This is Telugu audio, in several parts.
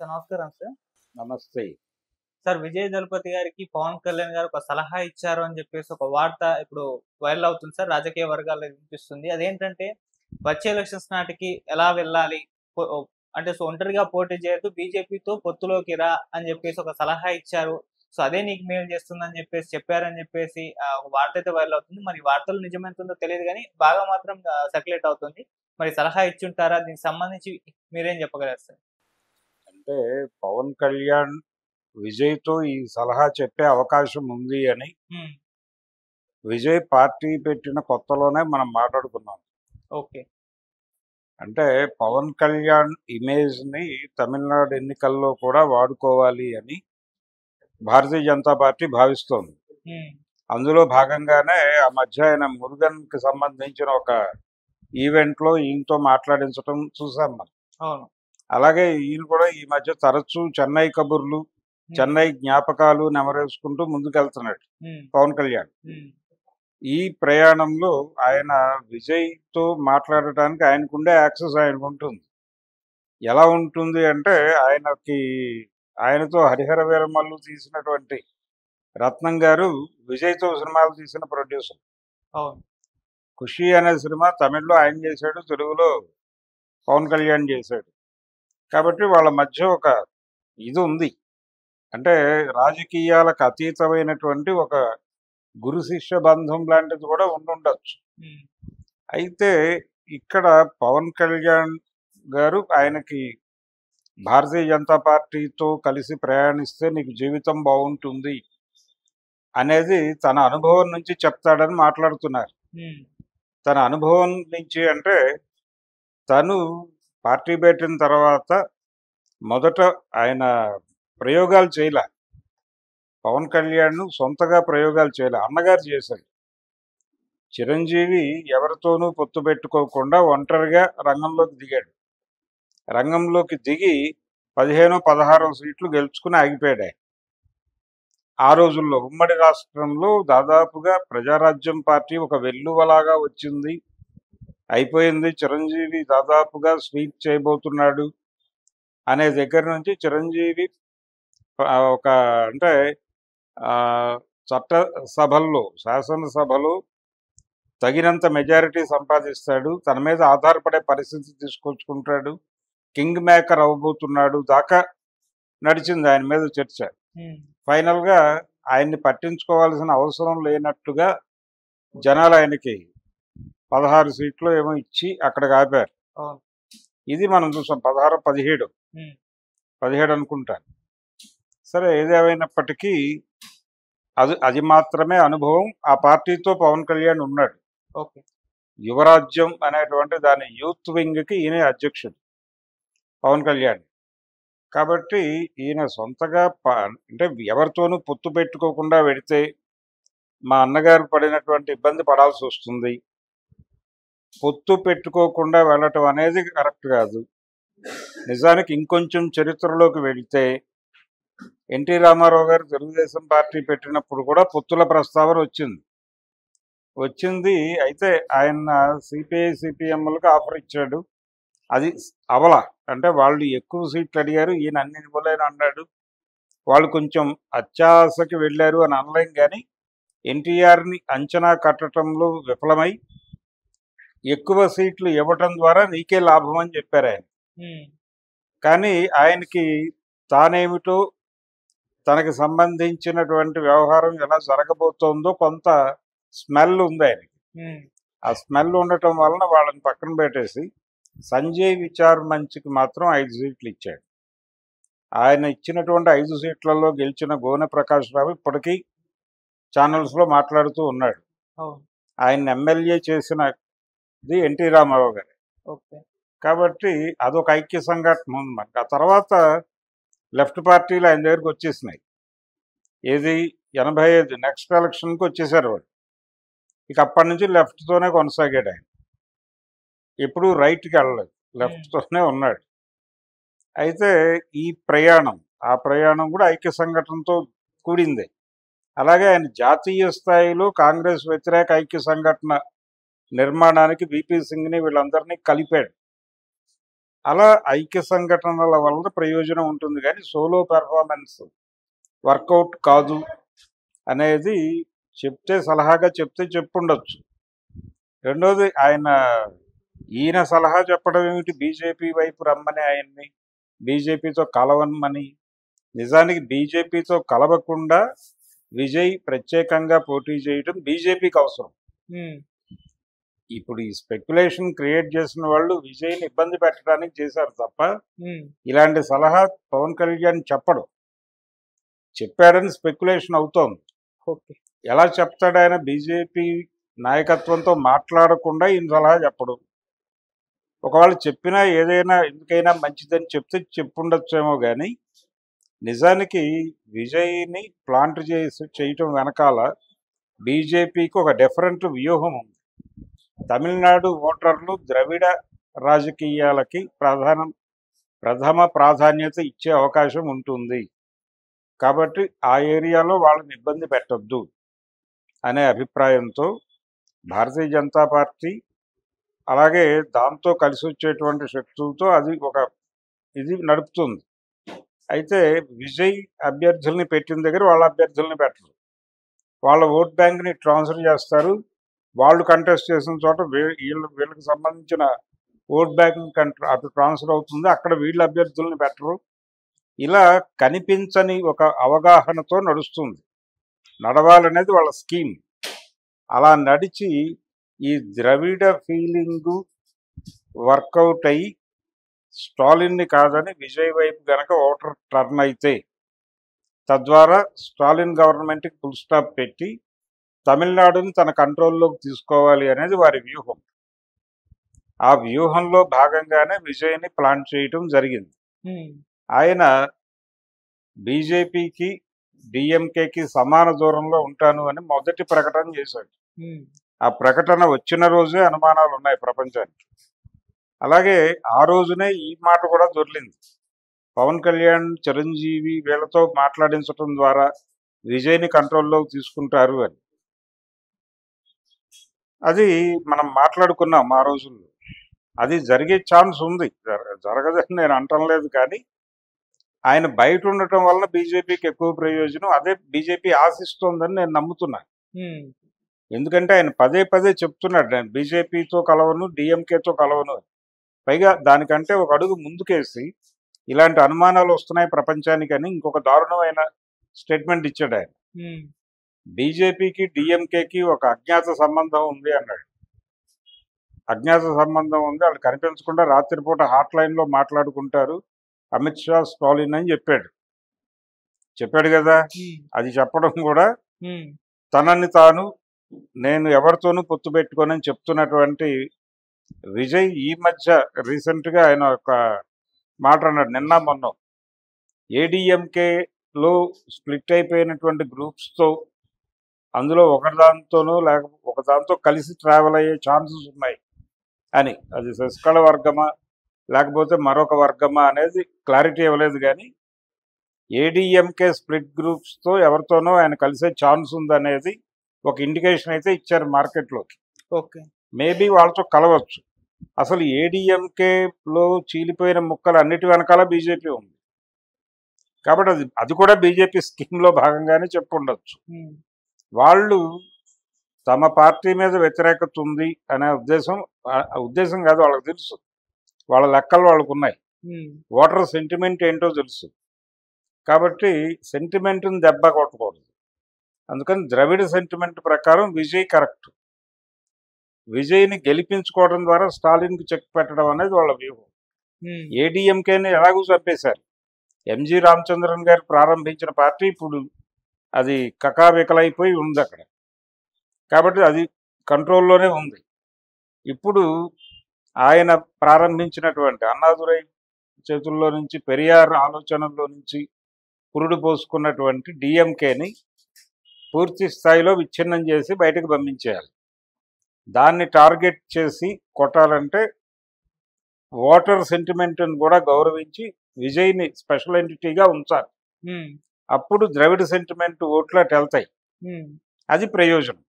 సార్ నమస్కారం సార్. నమస్తే. సార్ విజయ్ దళపతి గారికి పవన్ కళ్యాణ్ గారు ఒక సలహా ఇచ్చారు అని చెప్పేసి ఒక వార్త ఇప్పుడు వైరల్ అవుతుంది సార్. రాజకీయ వర్గాల్లో వినిపిస్తుంది. అదేంటంటే వచ్చే ఎలక్షన్స్ నాటికి ఎలా వెళ్ళాలి? పొ అంటే ఒంటరిగా పోటీ చేయొద్దు. బీజేపీతో పొత్తులోకి రా అని చెప్పేసి ఒక సలహా ఇచ్చారు. అదే నీకు మేలు చేస్తుందని చెప్పేసి చెప్పారని చెప్పేసి ఒక వార్త అయితే వైరల్ అవుతుంది. మరి ఈ వార్తలు నిజమెంతుందో తెలీదు గానీ బాగా మాత్రం సర్క్యులేట్ అవుతుంది. మరి సలహా ఇచ్చుంటారా? దీనికి సంబంధించి మీరేం చెప్పగలరు సార్? అంటే పవన్ కళ్యాణ్ విజయ్‌తో ఈ సలహా చెప్పే అవకాశం ఉంది అని హ్మ్. విజయ్ పార్టీ పెట్టిన కొత్తలోనే మనం మాట్లాడుకున్నాం. ఓకే. అంటే పవన్ కళ్యాణ్ ఇమేజ్‌ని తమిళనాడు ఎన్నికల్లో కూడా వాడుకోవాలి అని భారతీయ జనతా పార్టీ భావిస్తోంది. హ్మ్. అందులో భాగంగానే ఆ మధ్య ఆయన మురుగన్‌కి సంబంధించిన ఒక ఈవెంట్‌లో ఈయనతో మాట్లాడించటం చూసాం మనం. అవును. అలాగే ఈయన కూడా ఈ మధ్య తరచూ చెన్నై కబుర్లు, హ్మ్. చెన్నై జ్ఞాపకాలు నెమరేసుకుంటూ ముందుకెళ్తున్నాడు హ్మ్. పవన్ కళ్యాణ్. హ్మ్. ఈ ప్రయాణంలో ఆయన విజయ్‌తో మాట్లాడటానికి ఆయనకుండే యాక్సెస్ ఆయనకుంటుంది. ఎలా ఉంటుంది అంటే ఆయనతో 'హరిహర వీరమల్లు' తీసినటువంటి రత్నం గారు విజయ్‌తో సినిమాలు తీసిన ప్రొడ్యూసర్. అవును. 'ఖుషి' అనే సినిమా తమిళ్‌లో ఆయన చేశాడు. తెలుగులో పవన్ కళ్యాణ్ చేశాడు. కాబట్టి వాళ్ళ మధ్య ఒక ఇది ఉంది. అంటే రాజకీయాలకు అతీతమైనటువంటి ఒక గురు శిష్య బంధం లాంటిది కూడా ఉండుండొచ్చు. హ్మ్. అయితే ఇక్కడ పవన్ కళ్యాణ్ గారు ఆయనకి భారతీయ జనతా పార్టీతో కలిసి ప్రయాణిస్తే నీకు జీవితం బాగుంటుంది అనేది తన అనుభవం నుంచి చెప్తాడని మాట్లాడుతున్నారు. హ్మ్. తన అనుభవం నుంచి అంటే తను పార్టీ పెట్టిన తర్వాత మొదట ఆయన ప్రయోగాలు చేయలే. పవన్ కళ్యాణ్ సొంతగా ప్రయోగాలు చేయలే. అన్నగారు చేశారు. చిరంజీవి ఎవరితోనూ పొత్తు పెట్టుకోకుండా ఒంటరిగా రంగంలోకి దిగాడు. రంగంలోకి దిగి 15, 16 సీట్లు గెలుచుకుని ఆగిపోయాడు ఆయన. ఆ రోజుల్లో ఉమ్మడి రాష్ట్రంలో దాదాపుగా ప్రజారాజ్యం పార్టీ ఒక వెల్లువలాగా వచ్చింది. అయిపోయింది. చిరంజీవి దాదాపుగా స్వీప్ చేయబోతున్నాడు అనే దగ్గర నుంచి చిరంజీవి ఒక అంటే చట్టసభల్లో, శాసనసభలో తగినంత మెజారిటీ సంపాదిస్తాడు. తన మీద ఆధారపడే పరిస్థితి తీసుకొచ్చుకుంటాడు. కింగ్ మేకర్ అవ్వబోతున్నాడు దాకా నడిచింది ఆయన మీద చర్చ. హ్మ్. ఫైనల్గా ఆయన్ని పట్టించుకోవాల్సిన అవసరం లేనట్టుగా జనాలు ఆయనకి 16 సీట్లు ఏమో ఇచ్చి అక్కడికి ఆపారు. అవును. ఇది మనం చూసాం. 16, 17 హ్మ్. 17 అనుకుంటాను. సరే ఏదేమైనప్పటికీ అది అది మాత్రమే అనుభవం. ఆ పార్టీతో పవన్ కళ్యాణ్ ఉన్నాడు. ఓకే. యువరాజ్యం అనేటువంటి దాని యూత్ వింగ్‌కి ఈయనే అధ్యక్షుడు పవన్ కళ్యాణ్. కాబట్టి ఈయన సొంతగా అంటే ఎవరితోనూ పొత్తు పెట్టుకోకుండా వెడితే మా అన్నగారు పడినటువంటి ఇబ్బంది పడాల్సొస్తుంది. పొత్తు పెట్టుకోకుండా వెళ్ళటం అనేది కరెక్ట్ కాదు. నిజానికి ఇంకొంచెం చరిత్రలోకి వెళితే ఎన్టీ రామారావు గారు తెలుగుదేశం పార్టీ పెట్టినప్పుడు కూడా పొత్తుల ప్రస్తావన వచ్చింది. అయితే ఆయన సిపిఐ, సిపిఎంలకు ఆఫర్ ఇచ్చాడు. అది అవల. అంటే వాళ్ళు ఎక్కువ సీట్లు అడిగారు. ఈయన అన్ని ఇవ్వలేను అన్నాడు. వాళ్ళు కొంచెం అత్యాశకి వెళ్ళారు అని అనలేం కానీ ఎన్టీఆర్ని అంచనా కట్టడంలో విఫలమై ఎక్కువ సీట్లు ఇవ్వటం ద్వారా నీకే లాభం అని చెప్పారు ఆయన. హ్మ్. కానీ ఆయనకి తానేమిటో తనకి సంబంధించినటువంటి వ్యవహారం ఎలా జరగబోతోందో కొంత స్మెల్ ఉంది ఆయనకి. హ్మ్. ఆ స్మెల్ ఉండటం వలన వాళ్ళని పక్కన పెట్టేసి సంజయ్ విచార్ మంచికి మాత్రం 5 సీట్లు ఇచ్చాడు. ఆయన ఇచ్చినటువంటి 5 సీట్లలో గెలిచిన గోనె ప్రకాష్ రావు ఇప్పటికీ ఛానల్స్లో మాట్లాడుతూ ఉన్నాడు. అవును. ఆయన ఎమ్మెల్యే చేసినది ఎన్టీ రామారావు గారు. ఓకే. కాబట్టి అదొక ఐక్య సంఘటన ఉంది మనకి. ఆ తర్వాత లెఫ్ట్ పార్టీలు ఆయన దగ్గరికి వచ్చేసినాయి. ఏది 85 నెక్స్ట్ ఎలక్షన్కి వచ్చేసారు వాళ్ళు. ఇక అప్పటి నుంచి లెఫ్ట్తోనే కొనసాగాడు ఆయన. ఎప్పుడూ రైట్కి వెళ్ళలేదు. లెఫ్ట్తోనే ఉన్నాడు. అయితే ఈ ఆ ప్రయాణం కూడా ఐక్య సంఘటనతో కూడిందే. అలాగే ఆయన జాతీయ స్థాయిలో కాంగ్రెస్ వ్యతిరేక ఐక్య సంఘటన నిర్మాణానికి విపి సింగ్ని వీళ్ళందరినీ కలిపాడు. అలా ఐక్య సంఘటనల వల్ల ప్రయోజనం ఉంటుంది కానీ సోలో పెర్ఫార్మెన్స్ వర్కౌట్ కాదు అనేది సలహాగా చెప్తే చెప్పుండొచ్చు. రెండోది ఈయన సలహా చెప్పడం ఏమిటి, బీజేపీ వైపు రమ్మని ఆయన్ని, బీజేపీతో కలవమని. నిజానికి బీజేపీతో కలవకుండా విజయ్ ప్రత్యేకంగా పోటీ చేయడం బీజేపీకి అవసరం. ఇప్పుడు ఈ స్పెక్యులేషన్ క్రియేట్ చేసిన వాళ్ళు విజయ్ని ఇబ్బంది పెట్టడానికి చేశారు తప్ప ఇలాంటి సలహా పవన్ కళ్యాణ్ చెప్పాడని స్పెక్యులేషన్ అవుతోంది. ఎలా చెప్తాడు ఆయన? బీజేపీ నాయకత్వంతో మాట్లాడకుండా ఈయన సలహా చెప్పడు. ఒకవేళ చెప్పినా ఏదైనా ఎందుకైనా మంచిదని చెప్తే చెప్పుండొచ్చేమో కానీ నిజానికి విజయ్ని ప్లాంట్ చేయటం వెనకాల బీజేపీకి ఒక డిఫరెంట్ వ్యూహం ఉంది. తమిళనాడు ఓటర్లు ద్రవిడ రాజకీయాలకి ప్రథమ ప్రాధాన్యత ఇచ్చే అవకాశం ఉంటుంది కాబట్టి ఆ ఏరియాలో వాళ్ళని ఇబ్బంది పెట్టొద్దు అనే అభిప్రాయంతో భారతీయ జనతా పార్టీ అలాగే దాంతో కలిసి వచ్చేటువంటి శక్తులతో ఇది నడుపుతుంది. అయితే విజయ్ అభ్యర్థుల్ని పెట్టిన దగ్గర వాళ్ళ అభ్యర్థుల్ని పెట్టరు, వాళ్ళ ఓట్ బ్యాంక్ని ట్రాన్స్ఫర్ చేస్తారు. వాళ్ళు కంటెస్ట్ చేసిన చోట వీళ్ళకి సంబంధించిన ఓట్ బ్యాంక్ అటు ట్రాన్స్ఫర్ అవుతుంది, అక్కడ వీళ్ళ అభ్యర్థుల్ని పెట్టరు. ఇలా కనిపించని ఒక అవగాహనతో నడవాలనేది వాళ్ళ స్కీమ్. అలా నడిచి ఈ ద్రవిడ ఫీలింగు వర్కౌట్ అయ్యి స్టాలిన్ని కాదని విజయ్ వైపు గనక ఓటర్ టర్న్ అయితే తద్వారా స్టాలిన్ గవర్నమెంట్కి ఫుల్ స్టాప్ పెట్టి తమిళనాడుని తన కంట్రోల్లోకి తీసుకోవాలి అనేది వారి వ్యూహం. ఆ వ్యూహంలో భాగంగానే విజయ్ని ప్లాన్ చేయటం జరిగింది. ఆయన బీజేపీకి డిఎంకేకి సమాన దూరంలో ఉంటాను అని మొదటి ప్రకటన చేశాడు. ఆ ప్రకటన వచ్చిన రోజే అనుమానాలు ఉన్నాయి ప్రపంచానికి. అలాగే ఆ రోజునే ఈ మాట కూడా దొర్లింది, పవన్ కళ్యాణ్ చిరంజీవి వీళ్ళతో మాట్లాడించడం ద్వారా విజయ్ని కంట్రోల్లోకి తీసుకుంటారు అని. అది మనం మాట్లాడుకున్నాం ఆ రోజుల్లో. అది జరిగే ఛాన్స్ ఉంది, జరగదని నేను అంటం లేదు. కానీ ఆయన బయట ఉండటం వల్ల బీజేపీకి ఎక్కువ ప్రయోజనం, అదే బీజేపీ ఆశిస్తోందని నేను నమ్ముతున్నాను. ఎందుకంటే ఆయన పదే పదే చెప్తున్నాడు, నేను బీజేపీతో కలవను, డిఎంకేతో కలవను. పైగా దానికంటే ఒక అడుగు ముందుకేసి ఇలాంటి అనుమానాలు వస్తున్నాయి ప్రపంచానికి అని ఇంకొక దారుణమైన స్టేట్మెంట్ ఇచ్చాడు ఆయన. బీజేపీకి డిఎంకేకి ఒక అజ్ఞాత సంబంధం ఉంది అన్నాడు. అజ్ఞాత సంబంధం ఉంది, వాళ్ళు కనిపించకుండా రాత్రిపూట హాట్ లైన్లో మాట్లాడుకుంటారు అమిత్ షా స్టాలిన్ అని చెప్పాడు కదా. అది చెప్పడం కూడా తనని తాను నేను ఎవరితోనూ పొత్తు పెట్టుకోనని చెప్తున్నటువంటి విజయ్ ఈ మధ్య రీసెంట్గా ఆయన ఒక మాట అన్నాడు, నిన్న మొన్న ఏడీఎంకేలో స్ప్లిట్ అయిపోయినటువంటి గ్రూప్స్తో అందులో ఒకదాంతో కలిసి ట్రావెల్ అయ్యే ఛాన్సెస్ ఉన్నాయి అని. అది శశికళ వర్గమా లేకపోతే మరొక వర్గమా అనేది క్లారిటీ ఇవ్వలేదు. కానీ ఏడీఎంకే స్ప్లిట్ గ్రూప్స్తో ఎవరితోనో ఆయన కలిసే ఛాన్స్ ఉందనేది ఒక ఇండికేషన్ అయితే ఇచ్చారు మార్కెట్లోకి. మేబీ వాళ్ళతో కలవచ్చు. అసలు ఏడీఎంకేలో చీలిపోయిన ముక్కలు అన్నిటి వెనకాల బీజేపీ ఉంది కాబట్టి అది కూడా బీజేపీ స్కీమ్లో భాగంగానే చెప్పుండొచ్చు. వాళ్ళు తమ పార్టీ మీద వ్యతిరేకత ఉంది అనే ఉద్దేశం కాదు, వాళ్ళకి తెలుసు, వాళ్ళ లెక్కలు వాళ్ళకు ఉన్నాయి, ఓటర్ సెంటిమెంట్ ఏంటో తెలుసు. కాబట్టి సెంటిమెంట్ని దెబ్బ కొట్టకూడదు. అందుకని ద్రవిడ సెంటిమెంట్ ప్రకారం విజయ్ కరెక్ట్. విజయ్ని గెలిపించుకోవడం ద్వారా స్టాలిన్కి చెక్ పెట్టడం అనేది వాళ్ళ వ్యూహం. ఏడీఎంకేని ఎలాగూ చంపేశారు. ఎంజి రామచంద్రన్ గారు ప్రారంభించిన పార్టీ ఇప్పుడు అది కకావికలైపోయి ఉంది అక్కడ. కాబట్టి అది కంట్రోల్లోనే ఉంది. ఇప్పుడు ఆయన ప్రారంభించినటువంటి అన్నాదురై చేతుల్లో నుంచి, పెరియార్ ఆలోచనల్లో నుంచి పురుడు పోసుకున్నటువంటి డిఎంకేని పూర్తి స్థాయిలో విచ్ఛిన్నం చేసి బయటకు పంపించేయాలి. దాన్ని టార్గెట్ చేసి కొట్టాలంటే ఓటర్ సెంటిమెంట్ని కూడా గౌరవించి విజయ్ని స్పెషల్ ఎంటిటీగా ఉంచాలి. అప్పుడు ద్రవిడ సెంటిమెంట్ ఓట్లు అటు వెళ్తాయి, అది ప్రయోజనం.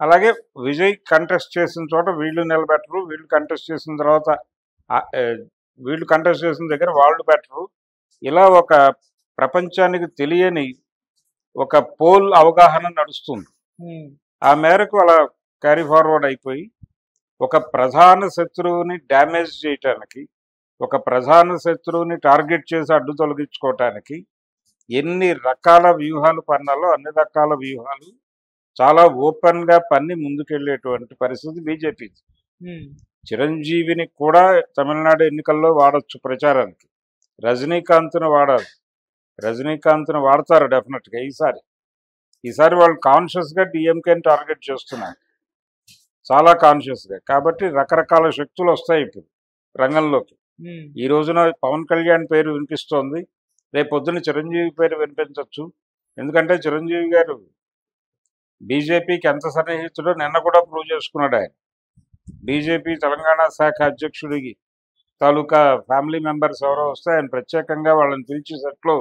అలాగే విజయ్ కంటెస్ట్ చేసిన చోట వీళ్ళు నిలబెట్టరు, వీళ్ళు కంటెస్ట్ చేసిన తర్వాత వీళ్ళు కంటెస్ట్ చేసిన దగ్గర వాళ్ళు బెటరు. ఇలా ఒక ప్రపంచానికి తెలియని ఒక పోల్ అవగాహన నడుస్తుంది. ఉమ్, ఆ మేరకు అలా క్యారీ ఫార్వర్డ్ అయిపోయి ఒక ప్రధాన శత్రువుని డ్యామేజ్ చేయటానికి, ఒక ప్రధాన శత్రువుని టార్గెట్ చేసి అడ్డు తొలగించుకోవటానికి ఎన్ని రకాల వ్యూహాలు పన్నాలో అన్ని రకాల వ్యూహాలు చాలా ఓపెన్గా పన్ని ముందుకెళ్ళేటువంటి పరిస్థితి బీజేపీ. ఉమ్, చిరంజీవిని కూడా తమిళనాడు ఎన్నికల్లో వాడచ్చు ప్రచారానికి. రజనీకాంత్ను వాడాలి. రజనీకాంత్ను వాడతారు డెఫినెట్గా. ఈసారి వాళ్ళు కాన్షియస్గా డిఎంకేని టార్గెట్ చేస్తున్నారు, చాలా కాన్షియస్గా. కాబట్టి రకరకాల శక్తులు వస్తాయి ఇప్పుడు రంగంలోకి. ఉమ్, ఈ రోజున పవన్ కళ్యాణ్ పేరు వినిపిస్తోంది, రేపు పొద్దున చిరంజీవి పేరు వినిపించవచ్చు. ఎందుకంటే చిరంజీవి గారు బీజేపీకి ఎంత సన్నిహితుడో నిన్న కూడా ప్రూవ్ చేసుకున్నాడు ఆయన. బీజేపీ తెలంగాణ శాఖ అధ్యక్షుడికి తాలూకా ఫ్యామిలీ మెంబర్స్ ఎవరో వస్తే ఆయన ప్రత్యేకంగా వాళ్ళని పిలిచి సెట్లో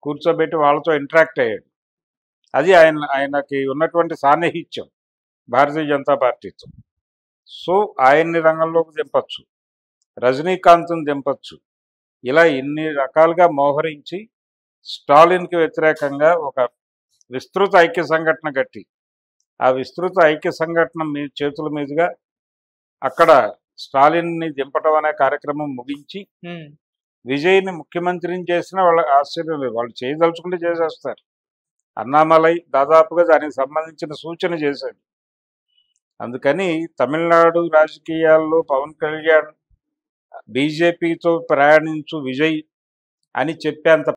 కూర్చోబెట్టి వాళ్ళతో ఇంటరాక్ట్ అయ్యాడు. అది ఆయనకి ఉన్నటువంటి సాన్నిహిత్యం భారతీయ జనతా పార్టీతో. సో ఆయన్ని రంగంలోకి దింపచ్చు, రజనీకాంత్ని దింపచ్చు. ఇలా ఇన్ని రకాలుగా మోహరించి స్టాలిన్కి వ్యతిరేకంగా ఒక విస్తృత ఐక్య సంఘటన కట్టి, ఆ విస్తృత ఐక్య సంఘటన మీ చేతుల మీదుగా అక్కడ స్టాలిన్ని దింపటం అనే కార్యక్రమం ముగించి ఉమ్, విజయ్ని ముఖ్యమంత్రిని చేసినా వాళ్ళ ఆశ్చర్యం లేదు. వాళ్ళు చేయదలుచుకుంటే చేసేస్తారు. అన్నామలై దాదాపుగా దానికి సంబంధించిన సూచన చేశాడు. అందుకని తమిళనాడు రాజకీయాల్లో పవన్ కళ్యాణ్ బీజేపీతో ప్రయాణించు విజయ్ అని చెప్పేంత